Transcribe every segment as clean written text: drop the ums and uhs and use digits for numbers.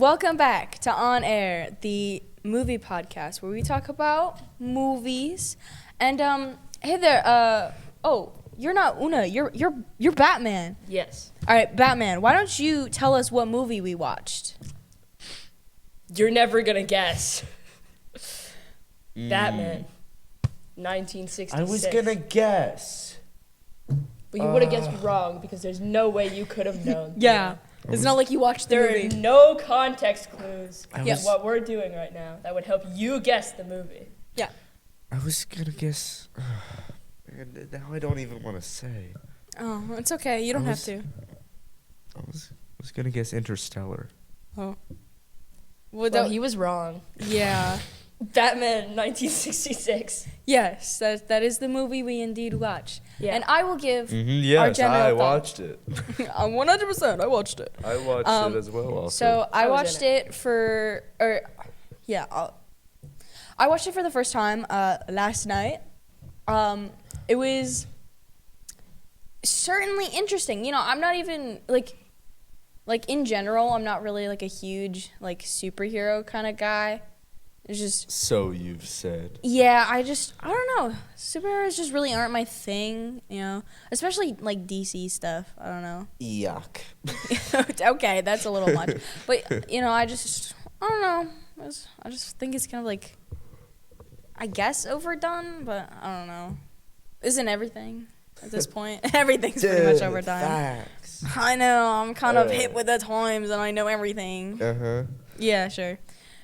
Welcome back to On Air, the movie podcast where we talk about movies. And hey there, you're not Una, you're Batman. Yes. All right, Batman, why don't you tell us what movie we watched? You're never gonna guess. Batman, 1966. I was gonna guess. But you would have guessed wrong because there's no way you could have known. Yeah. It's not like you watched the There movie. are no context clues in was- what we're doing right now that would help you guess the movie. Yeah. I was gonna guess. Man, now I don't even want to say. Oh, it's okay. You don't have to. I was gonna guess Interstellar. Oh. Well, he was wrong. Yeah. Batman, 1966. Yes, that is the movie we indeed watched. Yeah. And I will give Yes, our general I thought. watched it. 100%. I watched it. I watched it as well. Also. So I I was watched in it for, I watched it for the first time last night. It was certainly interesting. You know, I'm not even like in general, I'm not really like a huge like superhero kind of guy. It's just So you've said. yeah, I don't know. Superheroes just really aren't my thing, you know. Especially like DC stuff. I don't know. Yuck. Okay, that's a little much. But you know, I don't know. I just think it's kind of like, I guess, overdone, but I don't know. Isn't everything at this point? Everything's pretty much overdone. Facts. I know. I'm kind of hip with the times, and I know everything. Yeah, sure.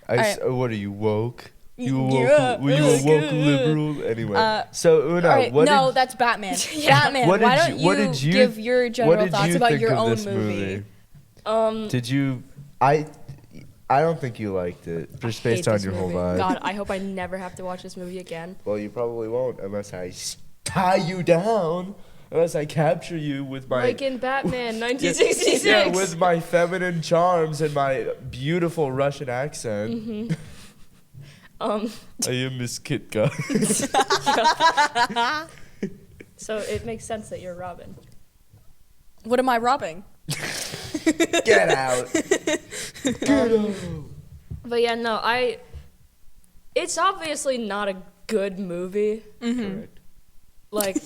What are you, woke? Were you Yeah, a woke liberal? Anyway, so Una, All right, what no, did, that's Batman. Yeah. Batman. what Why did don't you, what did you give your what general did thoughts you about think your of own this movie? Did you? I don't think you liked it, just based Hate on this your whole movie. vibe. God, I hope I never have to watch this movie again. Well, you probably won't unless I tie you down, unless I capture you with my Like in Batman, 1966. yeah, with my feminine charms and my beautiful Russian accent. I am Miss Kit Kat. So it makes sense that you're Robin. What am I robbing? Get out. But yeah, no, it's obviously not a good movie. Correct. Like,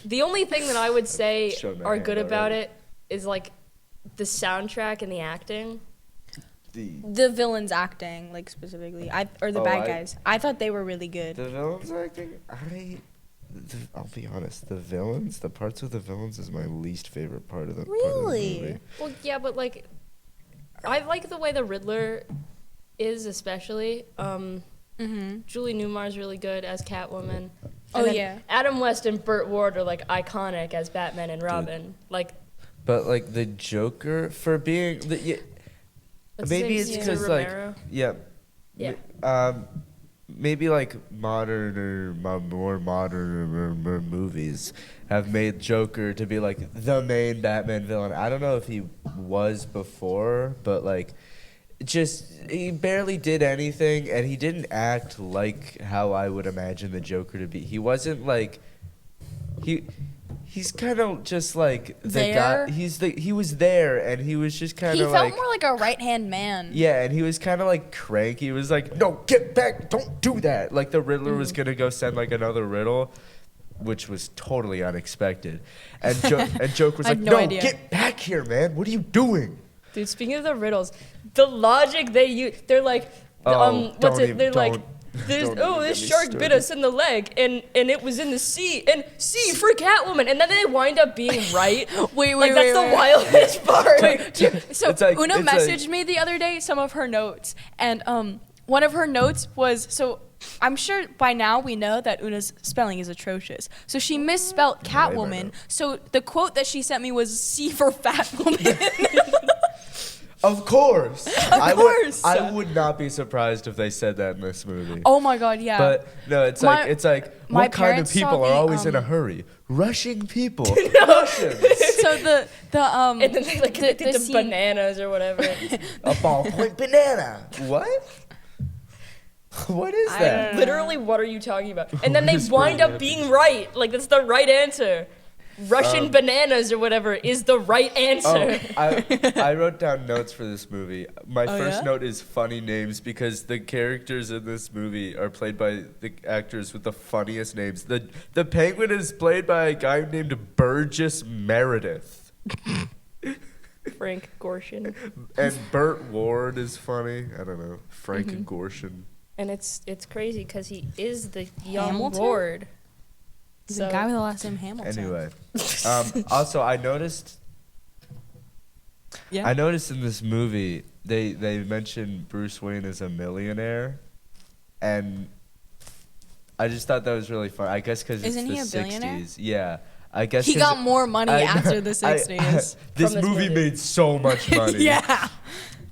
the only thing that I would say Shown my are hand good about already. it is like the soundtrack and the acting. The villains acting, like specifically, or the bad guys. I thought they were really good. The villains acting, I'll be honest. The parts of the villains is my least favorite part of the Really? movie. Well, yeah, but like, I like the way the Riddler is, especially. Julie Newmar's really good as Catwoman. Oh, And then yeah. Adam West and Burt Ward are like iconic as Batman and Robin. Like, But like the Joker for being what's his maybe name? it's Cesar because like Romero? yeah. Maybe like more modern movies have made Joker to be like the main Batman villain. I don't know if he was before, but like he barely did anything, and he didn't act like how I would imagine the Joker to be. He wasn't like he's kind of just like the There? guy. He was there, and he was just kind He of felt like more like a right-hand man. yeah, and he was kind of like cranky. He was like, "No, get back! Don't do that!" Like the Riddler was gonna go send like another riddle, which was totally unexpected. And Joker was I like, had no "No, idea. get back here, man! What are you doing?" Dude, speaking of the riddles, the logic they use, they're like, this shark bit us in the leg, and it was in the sea, and sea for Catwoman, and then they wind up being right. Wait, Like, wait, that's the wait. wildest part. So It's like- Una it's like- messaged me the other day some of her notes, and one of her notes was, so I'm sure by now we know that Una's spelling is atrocious. So she misspelled Catwoman. So the quote that she sent me was "C for fat woman." Of course. course. I would not be surprised if they said that in this movie. Oh my God, yeah. But no, it's My- like my what kind of parents saw people are the, always in a hurry? Rushing people. Russians. so the And then they like the did the scene- bananas or whatever. A ballpoint banana. What? What is that? Literally, what are you talking about? And then they What is wind up bananas? being right. Like, that's the right answer. Russian bananas or whatever is the right answer. I wrote down notes for this movie. My first yeah? note is funny names because the characters in this movie are played by the actors with the funniest names. The penguin is played by a guy named Burgess Meredith. Frank Gorshin. And Burt Ward is funny. I don't know. Frank Gorshin. And it's crazy because he is the young Hamilton? Ward. He's the guy with the last name Hamilton. Anyway, also I noticed in this movie they mentioned Bruce Wayne as a millionaire, and I just thought that was really fun. I guess because it's Isn't the he a billionaire? 60s. Yeah, I guess He got more money after the 60s. This this movie movie. made so much money. Yeah.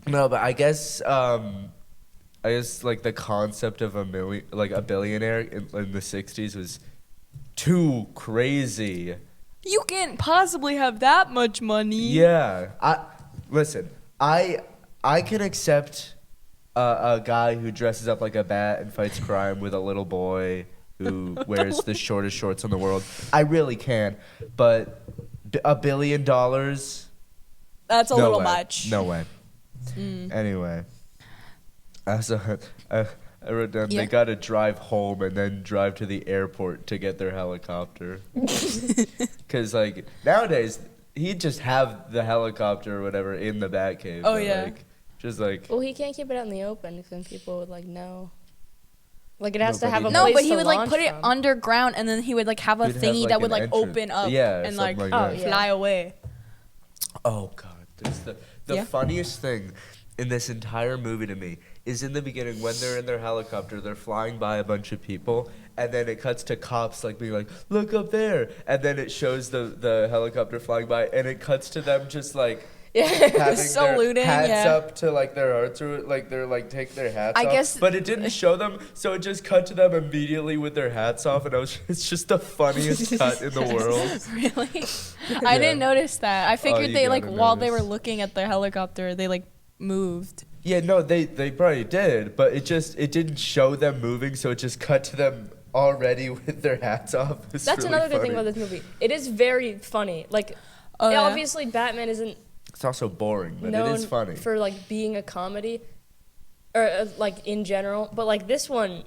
No, but I guess like the concept of a billionaire in the 60s was too crazy. You can't possibly have that much money. Yeah. I can accept a guy who dresses up like a bat and fights crime with a little boy who wears the shortest shorts in the world. I really can. But $1 billion? That's a No little way. much. No way. Anyway. I wrote down they got to drive home and then drive to the airport to get their helicopter. Because, like, nowadays, he'd just have the helicopter or whatever in the Batcave. Oh, yeah. Well, he can't keep it out in the open because then people would, like, know. Like, it has to have a No, place but he to would, like, launch put it from. underground, and then he would, like, have a He'd have, thingy like, that would, an like, entrance. open up Yeah, and, something like, like that. fly away. Oh, God. There's the funniest thing in this entire movie to me is in the beginning when they're in their helicopter, they're flying by a bunch of people, and then it cuts to cops like being like, look up there, and then it shows the helicopter flying by, and it cuts to them just like having Saluting, their hats yeah. up to like their hearts, or like they're like take their hats I off. guess- But it didn't show them, so it just cut to them immediately with their hats off, and it's just the funniest cut in the world. Really? I didn't notice that. I figured you they, like, gotta while they were notice. looking at the helicopter, they, like, moved. Yeah, no, they probably did, but it didn't show them moving, so it just cut to them already with their hats off. It's That's really another good thing funny. about this movie. It is very funny. Like, Oh, yeah. obviously, Batman isn't It's also boring, but known it is funny. for, like, being a comedy, or, like, in general. But, like, this one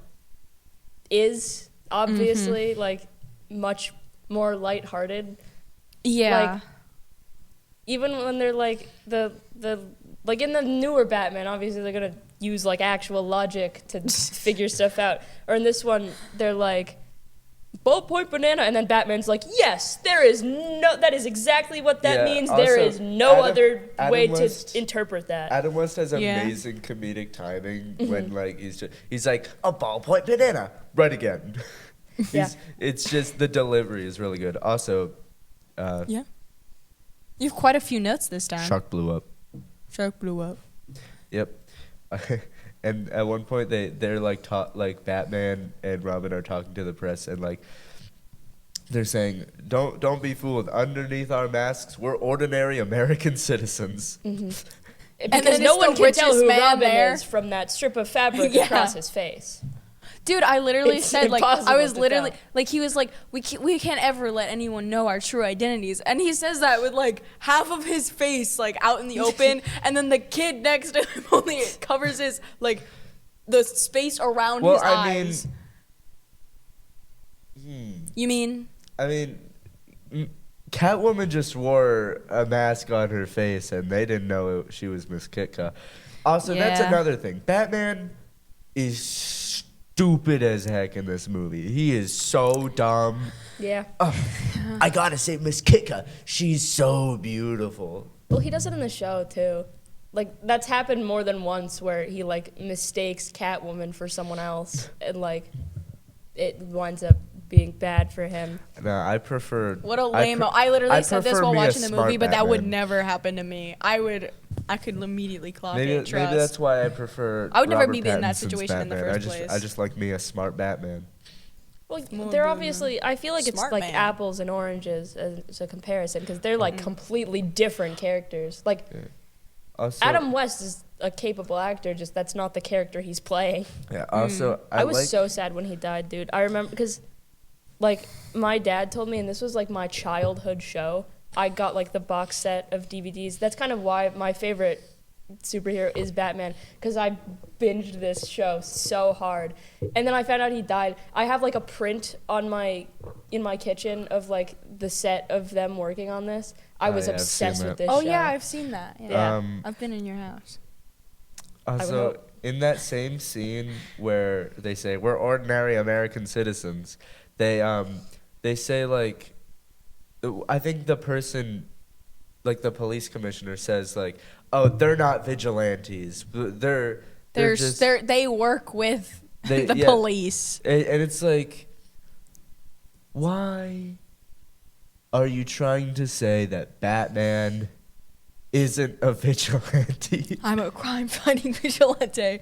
is obviously, like, much more lighthearted. Yeah. Like, even when they're, like, like, in the newer Batman, obviously they're gonna use, like, actual logic to figure stuff out. Or in this one, they're like, ballpoint banana, and then Batman's like, yes, that is exactly what that Yeah, means. also, There is no other Adam way West- to interpret that. Adam West has Yeah. amazing comedic timing when like he's like a ballpoint banana, right again. Yeah. It's just the delivery is really good. Also, Yeah. You have quite a few notes this time. Shark blew up. Shark blew up. Yep. And at one point they're like Batman and Robin are talking to the press, and like they're saying, don't be fooled. Underneath our masks, we're ordinary American citizens. Because then no it's one the can tell richest who man Robin there. is from that strip of fabric Yeah. across his face. Dude, I literally It's said, like, impossible I was to literally, tell. like, he was like, we can't ever let anyone know our true identities. And he says that with, like, half of his face, like, out in the open. And then the kid next to him only covers his, like, the space around his eyes. You mean? I mean, Catwoman just wore a mask on her face, and they didn't know she was Miss Kitka. Also, that's Yeah. another thing. Batman is stupid as heck in this movie. He is so dumb. Yeah. I gotta say, Miss Kitka, she's so beautiful. Well, he does it in the show, too. Like, that's happened more than once where he, like, mistakes Catwoman for someone else, and, like, it winds up being bad for him. No, I prefer. What a lame. I literally said this prefer while me a watching the smart movie, but that would Batman. never happen to me. I could immediately clock Maybe it. Trust. that's why I prefer. I would never Robert be in that Pattinson's situation in the Batman. first place. I just like me a smart Batman. Well, More they're than obviously, I feel like it's smart like man. apples and oranges as a comparison, because they're, like, completely different characters. Like, Also, Adam West is a capable actor, just that's not the character he's playing. Yeah. Also, I was like, so sad when he died, dude. I remember, because like my dad told me, and this was like my childhood show. I got like the box set of DVDs. That's kind of why my favorite superhero is Batman, because I binged this show so hard. And then I found out he died. I have like a print in my kitchen of like the set of them working on this. I was obsessed with this show. Oh yeah, I've seen that. Yeah. I've been in your house. Also, in that same scene where they say we're ordinary American citizens, they say like, I think the person, like the police commissioner says like, oh, they're not vigilantes. They work with the police. And it's like, why are you trying to say that Batman isn't a vigilante? I'm a crime-fighting vigilante.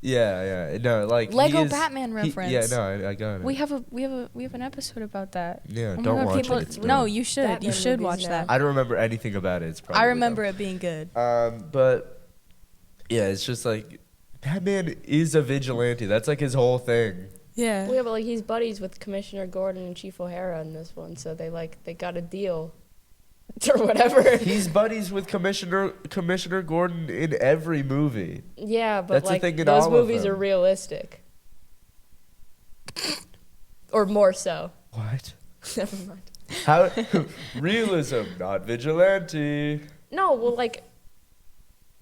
Yeah. No, like Lego Batman reference. Yeah, no, I got it. We have an episode about that. Yeah, don't watch it. It's No, you should. Batman you should watch movies that. I don't remember anything about it. It's probably I remember it being good. but yeah, it's just like Batman is a vigilante. That's like his whole thing. Yeah. Well, yeah, but like he's buddies with Commissioner Gordon and Chief O'Hara in this one, so they got a deal or whatever. He's buddies with Commissioner Gordon in every movie. Yeah, but That's the like thing in those all of movies them. are realistic, or more so. What? Never mind. How realism, not vigilante. No, well, like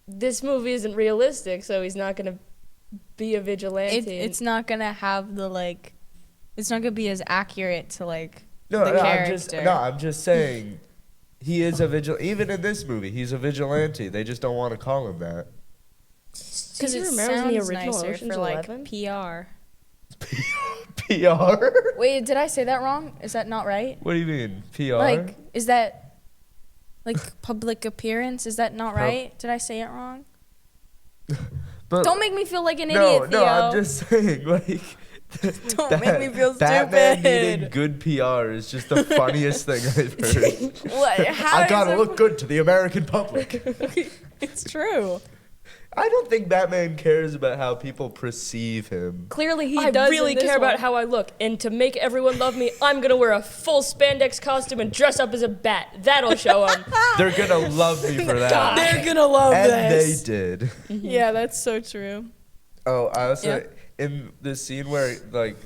this movie isn't realistic, so he's not gonna be a vigilante. It's not gonna have the like. It's not gonna be as accurate to like No, the character. I'm just saying, he is a vigilante. Even in this movie, he's a vigilante. They just don't want to call him that. Because it remembers the sounds original nicer Ocean's for like 11? PR. PR? Wait, did I say that wrong? Is that not right? What do you mean, PR? Like, is that like public appearance? Is that not right? Did I say it wrong? But Don't make me feel like an idiot, Theo. No, I'm just saying, like, Don't make me feel Batman stupid. needing good PR is just the funniest thing I've heard. What? How I is gotta it- look good to the American public. It's true. I don't think Batman cares about how people perceive him. Clearly, he I does. really in this care about one. how I look, and to make everyone love me, I'm gonna wear a full spandex costume and dress up as a bat. That'll show them. They're gonna love me for that. They're gonna love And this. they did. Yeah, that's so true. Oh, I also Yeah. in the scene where like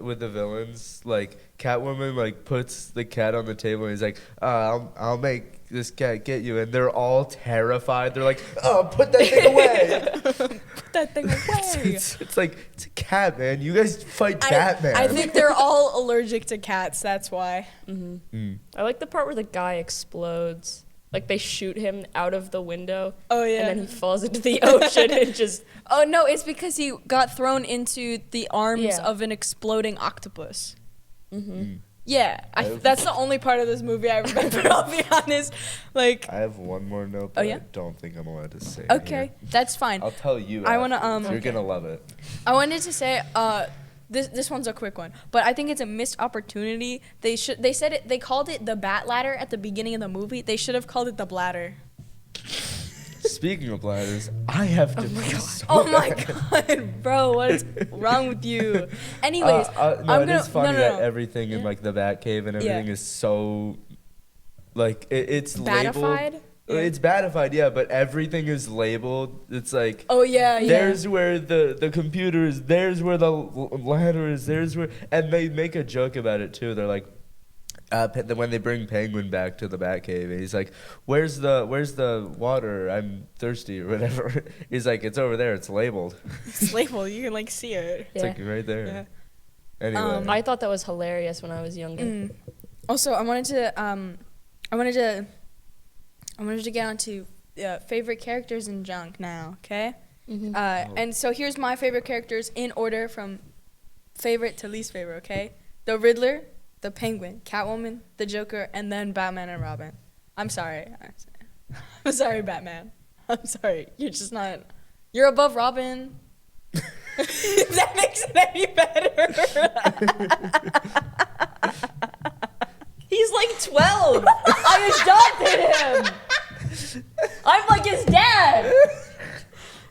with the villains, like Catwoman like puts the cat on the table and he's like, I'll make this cat get you, and they're all terrified. They're like, oh, put that thing away. Put that thing away. It's like, it's a cat, man. You guys fight Batman. I think they're all allergic to cats. That's why. I like the part where the guy explodes. Like they shoot him out of the window. Oh, yeah. And then he falls into the ocean and just. Oh no, it's because he got thrown into the arms Yeah. of an exploding octopus. Mm-hmm. Yeah, that's the only part of this movie I remember. I'll be honest. Like, I have one more note, but yeah? I don't think I'm allowed to say it okay, here. that's fine. I'll tell you. I wanna, afterwards. You're okay. gonna love it. I wanted to say, this one's a quick one, but I think it's a missed opportunity. They called it the Bat Ladder at the beginning of the movie. They should have called it the Bladder. Speaking of bladders, I have to. Oh my god, bro, what is wrong with you? Anyways, no, it is funny that everything in Yeah. like the Batcave and everything Yeah. is so, like it's labeled. Batified? Yeah. It's batified, yeah, but everything is labeled. It's like, Oh yeah, yeah. there's where the computer is. There's where the ladder is. There's where, and they make a joke about it too. They're like, when they bring Penguin back to the Batcave, and he's like, "Where's the water? I'm thirsty," or whatever. He's like, "It's over there. It's labeled. It's labeled. You can like see it. It's Yeah. like right there." Yeah. Anyway, I thought that was hilarious when I was younger. Also, I wanted to get onto favorite characters in Junk now. Okay. And so here's my favorite characters in order from favorite to least favorite. Okay. The Riddler, the Penguin, Catwoman, the Joker, and then Batman and Robin. I'm sorry. I'm sorry, Batman. I'm sorry. You're just not. You're above Robin. If that makes it any better. He's like 12. I adopted him. I'm like his dad.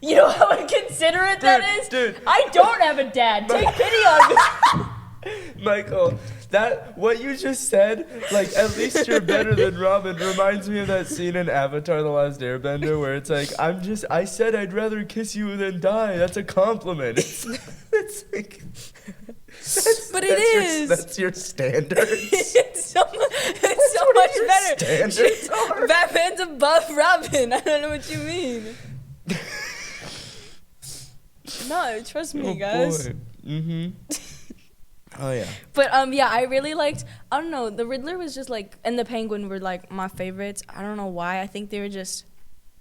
You know how inconsiderate that is? Dude. I don't have a dad. Take pity on me. Michael, That what you just said, like at least you're better than Robin, reminds me of that scene in Avatar: The Last Airbender where it's like I said I'd rather kiss you than die. That's a compliment. It's like that's your standards. It's so much better. Standards are? Batman's above Robin. I don't know what you mean. No, trust me, guys. Mm-hmm. Oh yeah. But yeah, I really liked. I don't know. The Riddler was just like, and the Penguin were like my favorites. I don't know why. I think they were just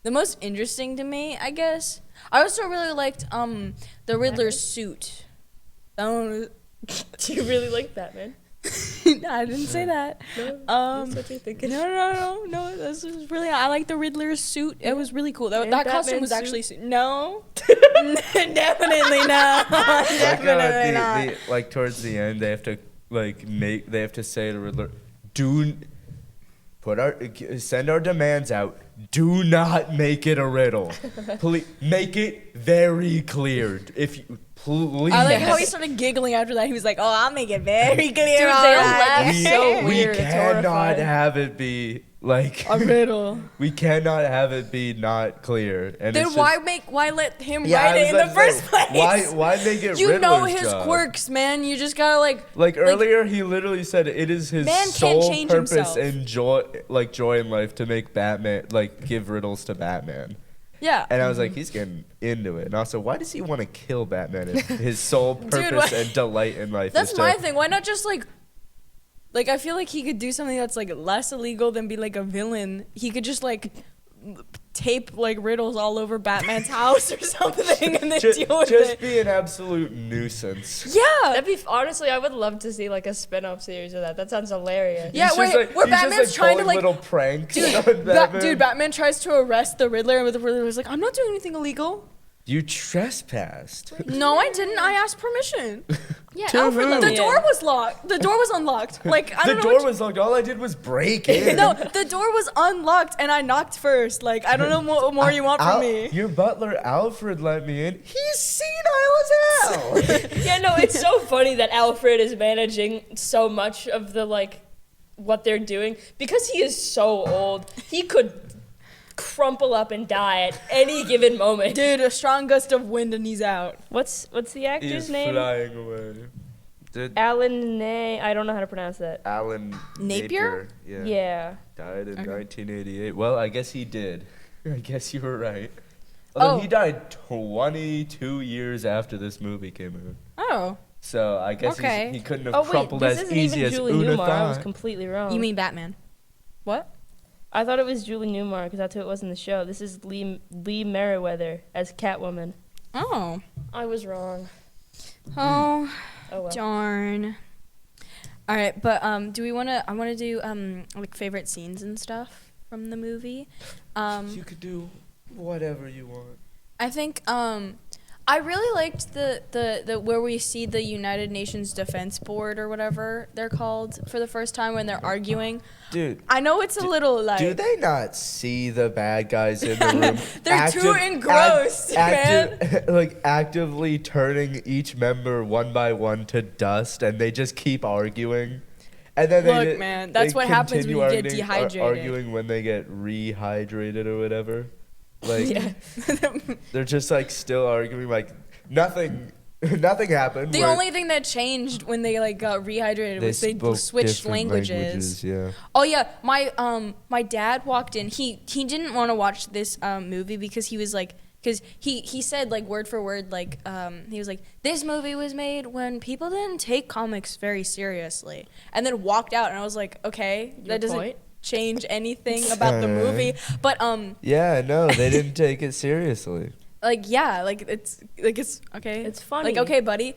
the most interesting to me, I guess. I also really liked the Riddler's suit. I don't know. Do you really like Batman? No, I didn't say that. No, that's what you're thinking. No. This was really. I like the Riddler's suit. It was really cool. That costume was actually no. Definitely not. Definitely not. Like towards the end, they have to they have to say to Riddler, send our demands out. Do not make it a riddle. Please make it very clear. If you please. I like how he started giggling after that. He was like, "Oh, I'll make it very clear." Dude, they laugh so we weird. cannot have it be like a riddle. We cannot have it be not clear. And then it's why let him write it in the first place? Why make it You Riddler's know his job? quirks, man. You just gotta like earlier he literally said it is his man sole can't change purpose himself. and joy in life to make Batman give riddles to Batman. Yeah. And I was like, he's getting into it. And also, why does he want to kill Batman if his sole purpose and delight in life That's is my thing. Why not just like I feel like he could do something that's like less illegal than be like a villain. He could just like tape like riddles all over Batman's house or something and then deal with just it. be an absolute nuisance. Yeah. That'd be honestly, I would love to see like a spin-off series of that. That sounds hilarious. Yeah, He's where he's Batman's trying to pulling like little pranks on Batman. Batman tries to arrest the Riddler, and the Riddler was like, "I'm not doing anything illegal." You trespassed. No, I didn't. I asked permission. Yeah, To Alfred who? let The me door in. was locked. The door was unlocked. Like I The don't know. door what was locked. All I did was break in. No, the door was unlocked, and I knocked first. Like I don't know what more you want from me. Your butler Alfred let me in. He's senile as hell. Yeah, no, it's so funny that Alfred is managing so much of the like what they're doing because he is so old. He could crumple up and die at any given moment. Dude, a strong gust of wind and he's out. What's the actor's He's name? flying away. Alan I don't know how to pronounce that. Alan Napier? Yeah. Died in Okay. 1988. Well, I guess he did. I guess you were right. Although he died 22 years after this movie came out. Oh. So I guess Okay. he couldn't have Oh wait, crumpled this as isn't easy even as Julie Una Newmar. I was thought. completely wrong. You mean Batman? What? I thought it was Julie Newmar because that's who it was in the show. This is Lee Merriweather as Catwoman. Oh. I was wrong. Oh. Oh well. Darn. All right, but do we want to? I want to do like favorite scenes and stuff from the movie. You could do whatever you want. I think I really liked the where we see the United Nations Defense Board or whatever they're called for the first time when they're arguing. Dude, I know it's a little like. do they not see the bad guys in the room? They're too engrossed, man. Like actively turning each member one by one to dust, and they just keep arguing. And then Look, man, that's what happens when you get dehydrated. Arguing when they get rehydrated or whatever. Like Yeah. they're just like still arguing like nothing happened. The where only thing that changed when they like got rehydrated was they spoke switched different languages. Yeah. Oh yeah, my dad walked in. He didn't want to watch this movie because he was like, because he said like word for word like he was like, this movie was made when people didn't take comics very seriously, and then walked out. And I was like, okay, that doesn't point? change anything about the movie. But Yeah, no, they didn't take it seriously. like yeah, like it's okay. It's funny. Like okay, buddy.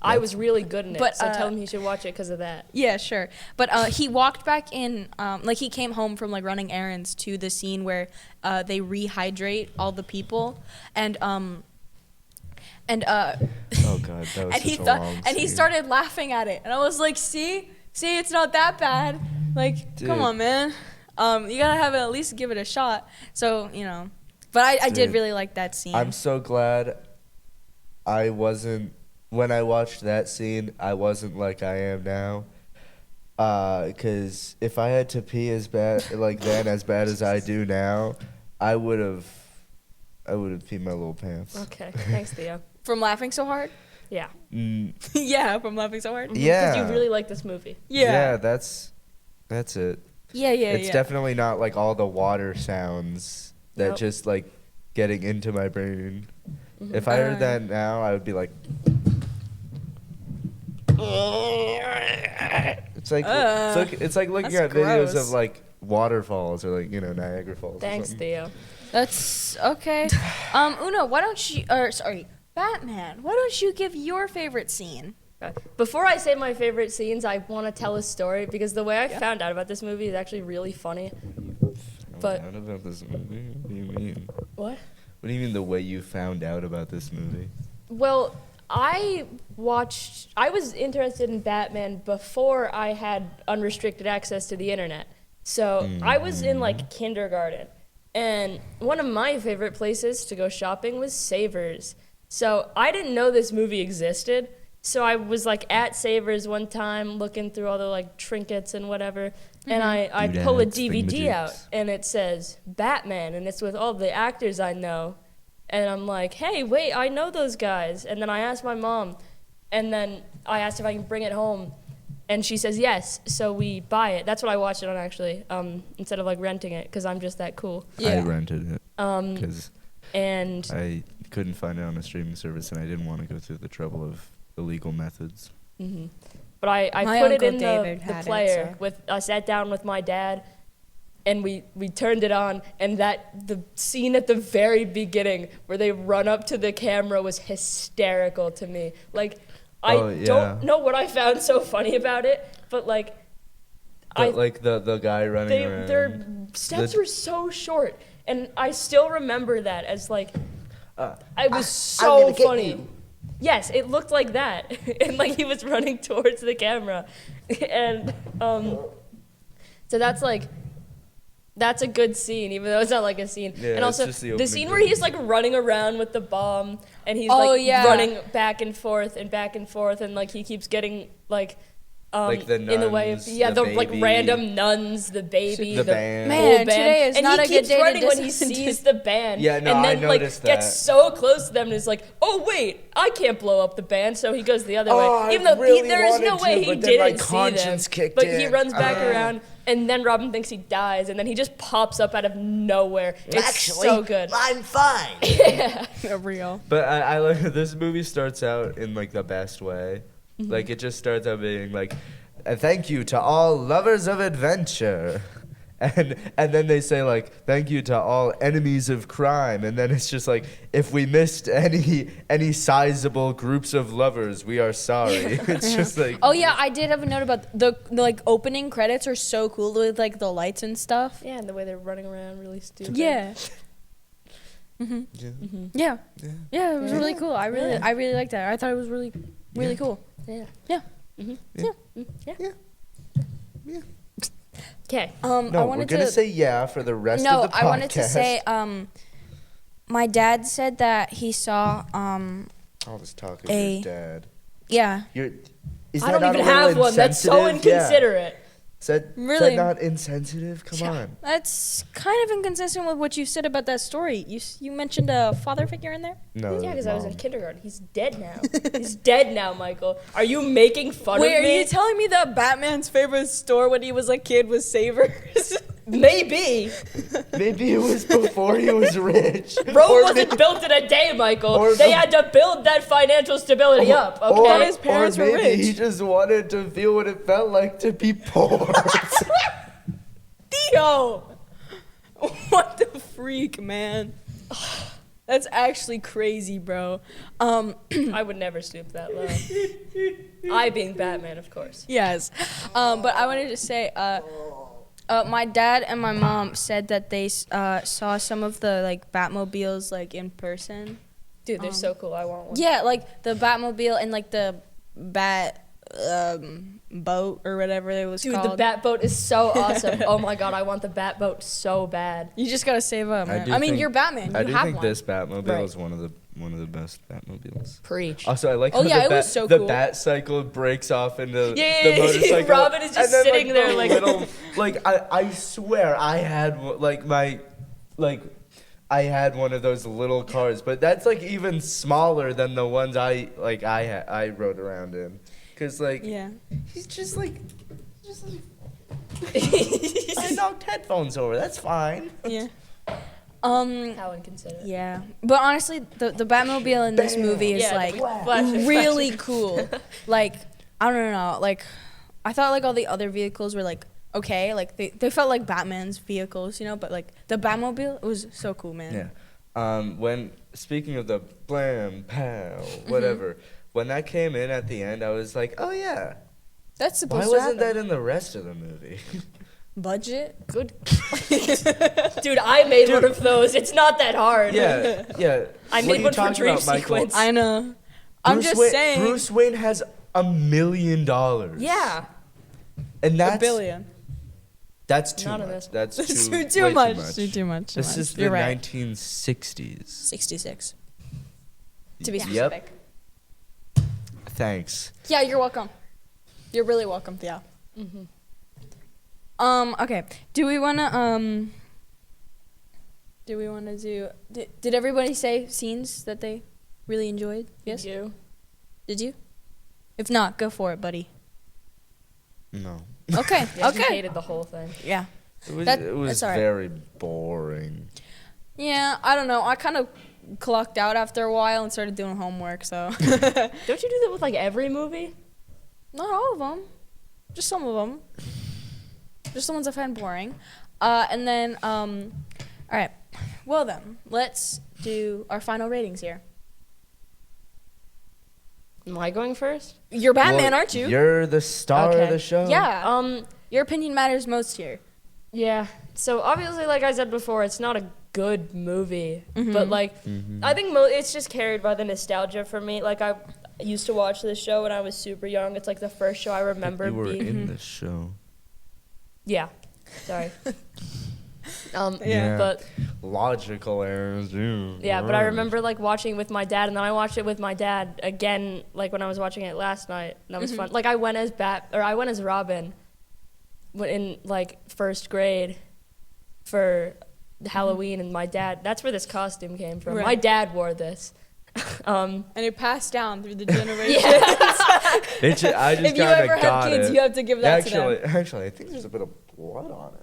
I was really good in it, But, so tell him he should watch it because of that. Yeah, sure. But he walked back in, like he came home from like running errands to the scene where they rehydrate all the people, and Oh god, that was and such he a thought, long and he scene. started laughing at it, and I was like, see, it's not that bad. Like, Dude. come on, man. You gotta have it, at least give it a shot. So but I did Dude. really like that scene. I'm so glad I wasn't when I watched that scene, I wasn't like I am now. Because if I had to pee as bad as I do now, I would have peed my little pants. Okay, thanks, Theo. From laughing so hard? Yeah. Yeah, from laughing so hard? Yeah. Because you really like this movie. Yeah, that's it. Yeah. It's definitely not like all the water sounds that Nope. just like getting into my brain. If I heard that now, I would be like. It's like looking That's at videos gross. of like waterfalls or like Niagara Falls. Thanks, or something. Theo. That's okay. Una, why don't you? Batman. Why don't you give your favorite scene? Before I say my favorite scenes, I want to tell a story because the way I found out about this movie is actually really funny. But Found out about this movie? What do you mean? what? What do you mean the way you found out about this movie? Well, I was interested in Batman before I had unrestricted access to the internet. So I was in like kindergarten. And one of my favorite places to go shopping was Savers. So I didn't know this movie existed. So I was like at Savers one time looking through all the like trinkets and whatever. And I pull a DVD out and it says Batman and it's with all the actors I know. And I'm like, hey, wait, I know those guys. And then I asked my mom, and then I asked if I can bring it home. And she says yes, so we buy it. That's what I watched it on, actually, instead of, like, renting it, because I'm just that cool. I rented it because And I couldn't find it on a streaming service, and I didn't want to go through the trouble of illegal methods. But I My put it Uncle in David the had it, player. so. I sat down with my dad, and we turned it on, and the scene at the very beginning where they run up to the camera was hysterical to me. Like, I don't know what I found so funny about it, but like, like the guy running around. Their steps were so short, and I still remember that as like, it was so funny. Yes, it looked like that, and like he was running towards the camera, and so that's a good scene, even though it's not like a scene. Yeah, and also the scene where he's like running around with the bomb and he's running back and forth, and like he keeps getting like the in the way of nuns, the the like baby, random nuns, the baby, the band. Man, whole band. today is and not he a good keeps day to running when he listen to- sees the band. Yeah, no, and then I noticed gets that. so close to them and is like, oh wait, I can't blow up the band, so he goes the other way. I Even though really there is no wanted way to, he but then my didn't see conscience them. kicked But he in. runs back around, and then Robin thinks he dies, and then he just pops up out of nowhere. It's so good. I'm fine. Real. But I like this movie starts out in like the best way. Like it just starts out being like, thank you to all lovers of adventure. And then they say like, thank you to all enemies of crime. And then it's just like, if we missed any sizable groups of lovers, we are sorry. It's just like. Oh yeah, I did have a note about the like opening credits are so cool with like the lights and stuff. Yeah, and the way they're running around really stupid. Yeah. Yeah. Yeah, it was really cool. I really liked that. I thought it was really cool. Yeah. Yeah. Okay. I No, wanted we're gonna to say yeah for the rest of the podcast. I wanted to say my dad said that he saw All this talk of a- your dad. yeah. Is I that don't not even a little have one. That's so insensitive? Yeah. inconsiderate. Is that Really? not insensitive? Come on. That's kind of inconsistent with what you said about that story. You mentioned a father figure in there? No. Yeah, because I was in Mom. kindergarten. He's dead now. He's dead now, Michael. Are you making fun Wait, of are me? you telling me that Batman's favorite store when he was a kid was Savers? Maybe. Maybe it was before he was rich. Rome Or wasn't built in a day, Michael. or They the- had to build that financial stability up, okay? But his parents or were maybe rich. he just wanted to feel what it felt like to be poor. Theo! What the freak, man? That's actually crazy, bro. I would never stoop that low. I being Batman, of course. Yes. But I wanted to say, my dad and my mom said that they saw some of the like Batmobiles like in person. Dude, they're so cool. I want one. Yeah, like the Batmobile and like the Bat boat or whatever it was Dude, called. the Bat boat is so awesome. Oh my god, I want the Bat boat so bad. You just gotta save up, man. do I mean, think- you're Batman. I You do have think one. this Batmobile Right. is one of the one of the best Batmobiles. Preach. Also, I like Oh, how yeah, the, it was so the cool. Bat cycle breaks off into Yeah, the motorcycle. Robin is just and then, sitting like, there the like little, like I swear I had I had one of those little cars, but that's like even smaller than the ones I rode around in, cause like he's just like I knocked headphones over. That's fine. Yeah. how inconsiderate. Yeah. But honestly, the Batmobile in this movie is like really cool. Like, I don't know. Like, I thought like all the other vehicles were like okay. Like they felt like Batman's vehicles, you know. But like the Batmobile, it was so cool, man. Yeah. When speaking of the blam pow whatever, when that came in at the end, I was like, oh yeah. That's supposed Why to wasn't happen. that in the rest of the movie? Budget? Good. Dude, I made one of those. It's not that hard. Yeah. I What made are you one for talking Dream about, Michael? Sequence. I know. I'm just saying. Bruce Wayne has $1 million. Yeah. And that's $1 billion. That's too Not in much. this. That's Too way much. Too much. This is the You're right. 1960s. 66. To be Yep. specific. Thanks. Yeah, you're welcome. You're really welcome, Thea. Okay. Do we wanna do? Did everybody say scenes that they really enjoyed? Yes. You. Did you? If not, go for it, buddy. No. Okay. Yeah, you Okay. hated the whole thing. Yeah. It was, That's all right. very boring. Yeah. I don't know. I kind of clocked out after a while and started doing homework. So. Don't you do that with like every movie? Not all of them. Just some of them. Just the ones I find boring. And then, all right. Well then, let's do our final ratings here. Am I going first? You're Batman, Well, aren't you? You're the star Okay. of the show. Yeah. Your opinion matters most here. Yeah. So obviously, like I said before, it's not a good movie, but like I think it's just carried by the nostalgia for me. Like I used to watch this show when I was super young. It's like the first show I remember You were being. in the show. Yeah. Sorry. Yeah. But Logical errors. yeah, but I remember like watching it with my dad, and then I watched it with my dad again, like when I was watching it last night, and that was fun. Like I went as Robin in like first grade for Halloween, and my dad. That's where this costume came from. Right. My dad wore this. And it passed down through the generations. I just If you ever have kids, you have to give that to them. Actually, I think there's a bit of blood on it.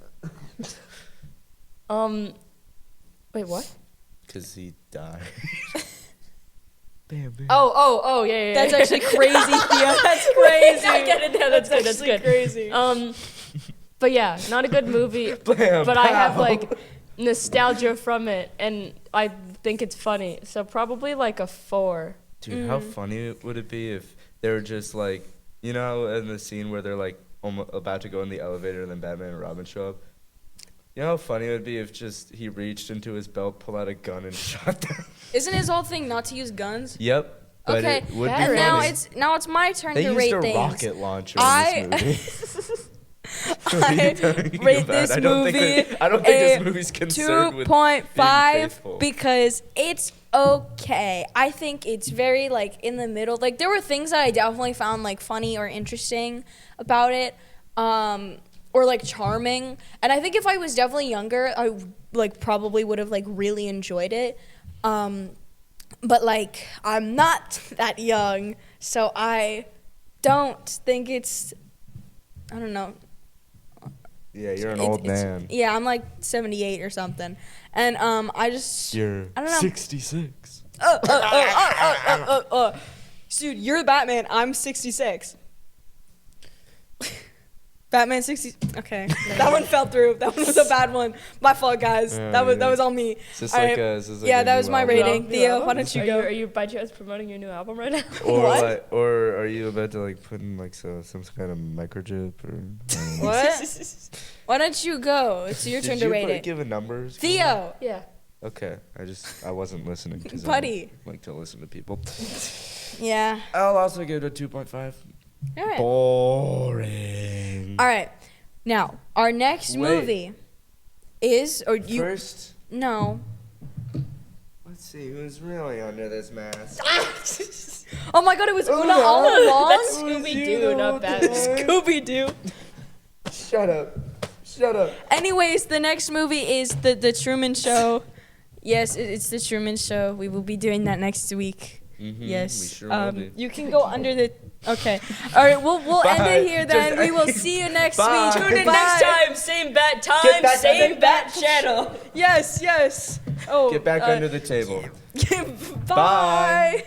Wait, what? Because he died. Bam, bam. Oh, yeah. That's actually crazy, Thea. That's crazy. I get it now. That's good. That's actually good. crazy. But yeah, not a good movie. Bam, But I have pow. like nostalgia from it, and I think it's funny. So probably like a 4. Dude, how funny would it be if they were just like, you know, in the scene where they're like about to go in the elevator and then Batman and Robin show up? You know how funny it would be if just he reached into his belt, pulled out a gun, and shot them? Isn't his whole thing not to use guns? Yep. But Okay, it would be and now funny. it's my turn They to used rate a things. rocket launcher I- in this movie. I rate this I don't movie think this movie's concerned with being 2.5 faithful. because it's okay. I think it's very like in the middle. Like there were things that I definitely found like funny or interesting about it, or like charming. And I think if I was definitely younger, I like probably would have like really enjoyed it. But like I'm not that young, so I don't think it's. I don't know. Yeah, you're an old man. Yeah, I'm like 78 or something. And I just You're I don't know. 66. Dude, you're Batman. I'm 66. Batman 60. Okay, that one fell through. That one was a bad one. My fault, guys. Yeah, that was on me. Is this All like right. a, Yeah, that was my rating. New Theo, album? why don't you go? Are you by chance promoting your new album right now? Or What? like, or are you about to like put in like some kind of microchip or? I don't know. What? Why don't you go? It's your turn Did to you rate it. give a numbers? for Theo, Yeah. it? Okay, I wasn't listening because Buddy. I like to listen to people. yeah. I'll also give it a 2.5. All right. Boring. All right. Now, our next Wait. movie is, or you? First, No. what? Let's see who's really under this mask. Oh my god, it was Una all along? That's Scooby Doo, not Batman. Scooby Doo. Shut up. Shut up. Anyways, the next movie is the Truman Show. Yes, it's the Truman Show. We will be doing that next week. Yes. We sure will be. You can go under the. Okay. All right. We'll end Bye. it here then. We will see you next Bye. week. Tune in Bye. next time. Same bat time, Get back same under- bat channel. Yes. Oh. Get back under the table. Bye.